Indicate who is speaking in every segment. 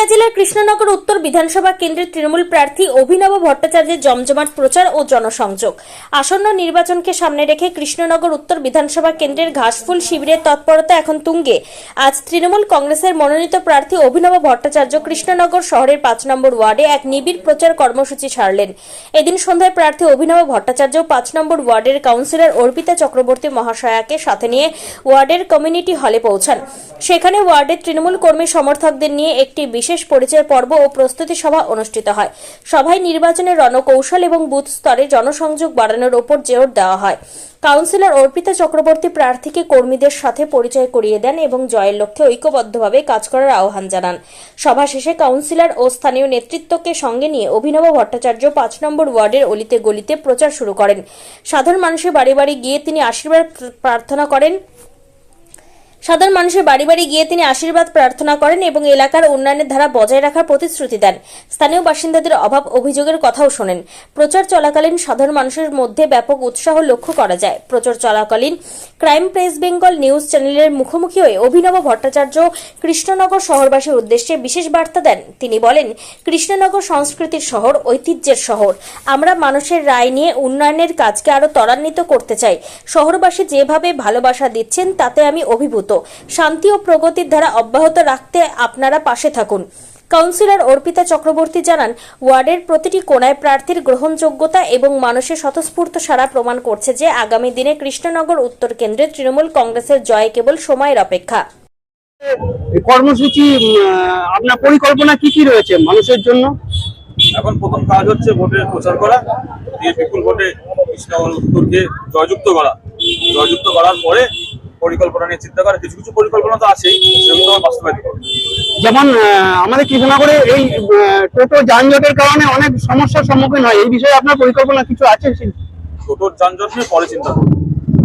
Speaker 1: জেলার কৃষ্ণনগর উত্তর বিধানসভা কেন্দ্রের তৃণমূল প্রার্থী অভিনব ভট্টাচার্যের জমজমাট প্রচার ও জনসংযোগ। আসন্ন নির্বাচনকে সামনে রেখে কৃষ্ণনগর উত্তর বিধানসভা কেন্দ্রের ঘাসফুল শিবিরের তৎপরতা এখন তুঙ্গে। আজ তৃণমূল কংগ্রেসের মনোনীত প্রার্থী অভিনব ভট্টাচার্য কৃষ্ণনগর শহরের ৫ নম্বর ওয়ার্ডে এক নিবিড় প্রচার কর্মসূচি ছাড়লেন। এদিন সন্ধ্যায় প্রার্থী অভিনব ভট্টাচার্য ৫ নম্বর ওয়ার্ডের কাউন্সিলর অর্পিতা চক্রবর্তী মহাশয়াকে সাথে নিয়ে ওয়ার্ডের কমিউনিটি হলে পৌঁছান। সেখানে ওয়ার্ডের তৃণমূল কর্মী সমর্থকদের নিয়ে একটি বিশেষ পরিচয় পর্ব ও প্রস্তুতি সভা অনুষ্ঠিত হয়। সভায় নির্বাচনের রণকৌশল এবং বুথ স্তরে জনসংযোগ বাড়ানোর উপর জোর দেওয়া হয়। কাউন্সিলর অর্পিতা চক্রবর্তী প্রার্থীকে কর্মীদের সাথে পরিচয় করিয়ে দেন এবং জয়ের লক্ষ্যে ঐক্যবদ্ধভাবে কাজ করার আহ্বান জানান। সভা শেষে কাউন্সিলর ও স্থানীয় নেতৃত্বকে সঙ্গে নিয়ে অভিনব ভট্টাচার্য ৫ নম্বর ওয়ার্ডের অলিতে গলিতে প্রচার শুরু করেন। সাধারণ মানুষের বাড়ি বাড়ি গিয়ে তিনি আশীর্বাদ প্রার্থনা করেন এবং এলাকার উন্নয়নের ধারা বজায় রাখার প্রতিশ্রুতি দেন। স্থানীয় বাসিন্দাদের অভাব অভিযোগের কথাও শোনেন। প্রচার চলাকালীন সাধারণ মানুষের মধ্যে ব্যাপক উৎসাহ লক্ষ্য করা যায়। প্রচার চলাকালীন ক্রাইম প্রেস বেঙ্গল নিউজ চ্যানেলের মুখোমুখি হয়ে অভিনব ভট্টাচার্য কৃষ্ণনগর শহরবাসীর উদ্দেশ্যে বিশেষ বার্তা দেন। তিনি বলেন, কৃষ্ণনগর সংস্কৃতির শহর, ঐতিহ্যের শহর। আমরা মানুষের রায় নিয়ে উন্নয়নের কাজকে আরো ত্বরান্বিত করতে চাই। শহরবাসী যেভাবে ভালোবাসা দিচ্ছেন তাতে আমি অভিভূত। শান্তি ও প্রগতির ধারা অব্যাহত রাখতে আপনারা পাশে থাকুন। কাউন্সিলর অর্পিতা চক্রবর্তী জানান, ওয়ার্ডের প্রতিটি কোণায় প্রার্থীর গ্রহণযোগ্যতা এবং মানুষের স্বতঃস্ফূর্ত সাড়া প্রমাণ করছে যে আগামী দিনে কৃষ্ণনগর উত্তর কেন্দ্রে তৃণমূল কংগ্রেসের জয় কেবল সময়ের অপেক্ষা।
Speaker 2: কর্মসূচি আপনার পরিকল্পনা কি রয়েছে মানুষের জন্য?
Speaker 3: এখন প্রথম কাজ হচ্ছে ভোটের প্রচার করা, দিয়ে বিপুল ভোটে কৃষ্ণনগর উত্তরকে জয়যুক্ত করার পরে পরিকল্পনা নিয়ে চিন্তা করা। কিছু কিছু পরিকল্পনা তো আছেই, সেগুলো আমরা বাস্তবায়িত করব।
Speaker 2: যেমন আমাদের কৃষ্ণনগরে এই টোটো যানজটের কারণে অনেক সমস্যার সম্মুখীন হয়, এই বিষয়ে আপনার পরিকল্পনা কিছু আছে?
Speaker 3: টোটোর যানজট নিয়ে পরে চিন্তা করব।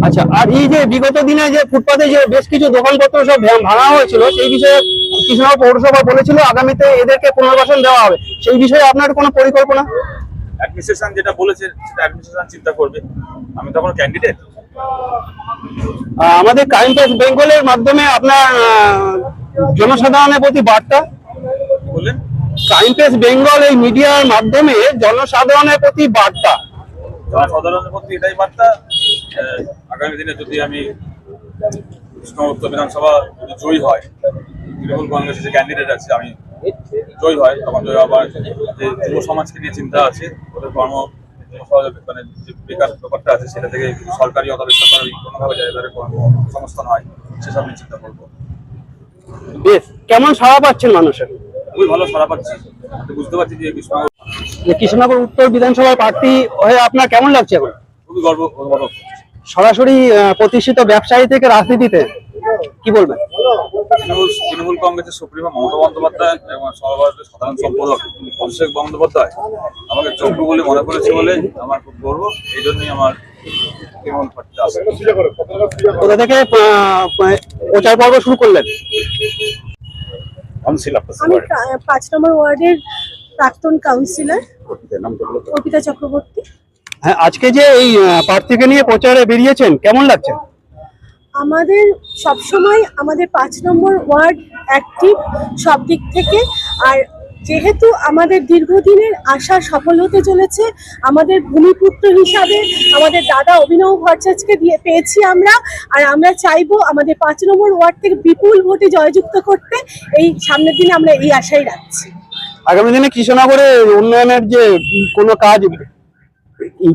Speaker 2: আচ্ছা, আর এই যে বিগত দিনে যে ফুটপাতে যে বেশ কিছু দোকানপত্র সব ভাঙা হয়েছিল, সেই বিষয়ে কৃষ্ণনগর পৌরসভা বলেছিল আগামীতে এদেরকে পুনর্বাসন দেওয়া হবে, সেই বিষয়ে আপনার কোনো পরিকল্পনা?
Speaker 3: অ্যাডমিনিস্ট্রেশন যেটা বলেছে সেটা অ্যাডমিনিস্ট্রেশন চিন্তা করবে। আমি তো কোনো ক্যান্ডিডেট।
Speaker 2: আমাদের ক্রাইম প্রেস বেঙ্গলের মাধ্যমে আপনার জনসাধারণের প্রতি বার্তা
Speaker 3: বললেন?
Speaker 2: ক্রাইম প্রেস বেঙ্গল এই মিডিয়ার মাধ্যমে জনসাধারণের প্রতি বার্তা।
Speaker 3: জনসাধারণের প্রতি এটাই বার্তা, আগামী দিনে যদি আমি কৃষ্ণনগর উত্তর বিধানসভা যদি জয়ী হয়, তৃণমূল কংগ্রেসের যে ক্যান্ডিডেট আছে আমি জয়ী হয়, তখন জয়ী হবার যে যুব সমাজকে নিয়ে চিন্তা আছে, ওদের মানে যে বেকার ব্যাপারটা আছে সেটা থেকে সরকারি অথবা বেসরকারি কোনোভাবে যাদের কর্মসংস্থান হয় সেসব নিয়ে চিন্তা করবো।
Speaker 2: বেশ, কেমন সাড়া পাচ্ছেন মানুষের?
Speaker 3: খুবই ভালো সাড়া পাচ্ছি। বুঝতে পারছি যে
Speaker 2: কৃষ্ণনগর উত্তর বিধানসভার প্রার্থী হয়ে আপনার কেমন লাগছে এখন?
Speaker 3: খুবই গর্ব।
Speaker 2: সরাসরি প্রতিষ্ঠিত ব্যবসায়ী থেকে রাজনীতিতে কি বলবেন?
Speaker 3: তৃণমূল কংগ্রেসের সুপ্রিমো মমতা বন্দ্যোপাধ্যায় এবং সর্বভারতীয় সাধারণ সম্পাদক অভিষেক বন্দ্যোপাধ্যায় আমাকে যোগ্য বলে মনে করেছে বলে আমার খুব গর্ব। এই জন্যই আমার তৃণমূল পার্টিতে আসে।
Speaker 2: কোথা থেকে প্রচার পর্ব শুরু করলেন?
Speaker 4: আমি ৫ নম্বর ওয়ার্ডের প্রাক্তন কাউন্সিলর অর্পিতা চক্রবর্তী।
Speaker 2: হ্যাঁ, আজকে যে এই প্রার্থীকে নিয়ে প্রচারে বেরিয়েছেন, কেমন লাগছে?
Speaker 4: আমাদের সবসময় আমাদের ৫ নম্বর ওয়ার্ড অ্যাক্টিভ সব দিক থেকে, আর যেহেতু আমাদের দীর্ঘদিনের আশা সফল হতে চলেছে, আমাদের ভূমিপুত্র হিসাবে আমাদের দাদা অভিনব ভট্টাচার্যকে পেয়েছি আমরা, আর আমরা চাইবো আমাদের ৫ নম্বর ওয়ার্ড থেকে বিপুল ভোটে জয়যুক্ত করতে। এই সামনের দিনে আমরা এই আশাই রাখছি।
Speaker 2: আগামী দিনে কৃষ্ণনগরে উন্নয়নের যে কোনো কাজ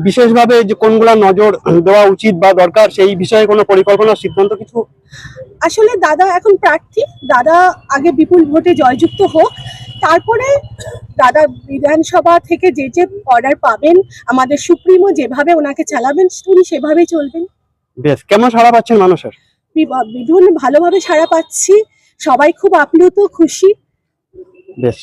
Speaker 2: বিশেষভাবে যে কোনগুলা নজর দেওয়া উচিত বা দরকার, সেই বিষয়ে কোনো পরিকল্পনা সিদ্ধান্ত কিছু?
Speaker 4: আসলে দাদা এখন প্রার্থী, দাদা আগে বিপুল ভোটে জয়যুক্ত হোক, তারপরে দাদা বিধানসভা থেকে যে যে অর্ডার পাবেন, আমাদের সুপ্রিমো যেভাবে ওনাকে চালাবেন উনি সেভাবেই চলবেন।
Speaker 2: বেশ, কেমন সাড়া পাচ্ছেন মানুষের?
Speaker 4: ভীষণ ভালোভাবে সাড়া পাচ্ছি, সবাই খুব আপ্লুত, খুশি।
Speaker 2: বেশ।